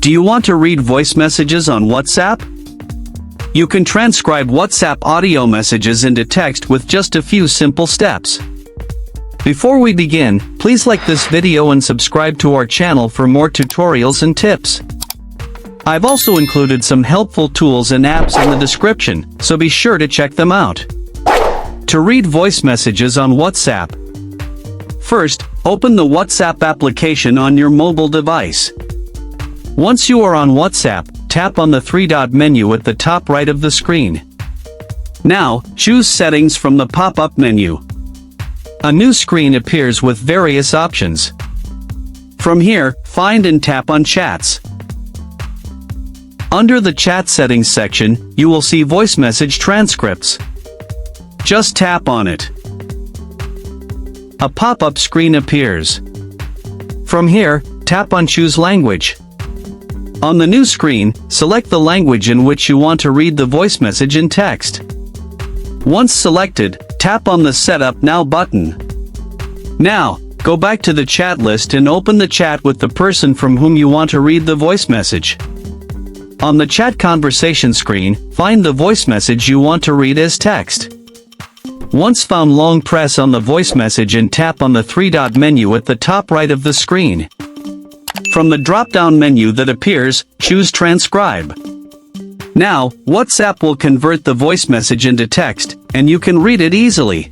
Do you want to read voice messages on WhatsApp? You can transcribe WhatsApp audio messages into text with just a few simple steps. Before we begin, please like this video and subscribe to our channel for more tutorials and tips. I've also included some helpful tools and apps in the description, so be sure to check them out. To read voice messages on WhatsApp, first, open the WhatsApp application on your mobile device. Once you are on WhatsApp, tap on the three-dot menu at the top right of the screen. Now, choose Settings from the pop-up menu. A new screen appears with various options. From here, find and tap on Chats. Under the Chat Settings section, you will see Voice Message Transcripts. Just tap on it. A pop-up screen appears. From here, tap on Choose Language. On the new screen, select the language in which you want to read the voice message in text. Once selected, tap on the Setup Now button. Now, go back to the chat list and open the chat with the person from whom you want to read the voice message. On the chat conversation screen, find the voice message you want to read as text. Once found, long press on the voice message and tap on the three-dot menu at the top right of the screen. From the drop-down menu that appears, choose Transcribe. Now, WhatsApp will convert the voice message into text, and you can read it easily.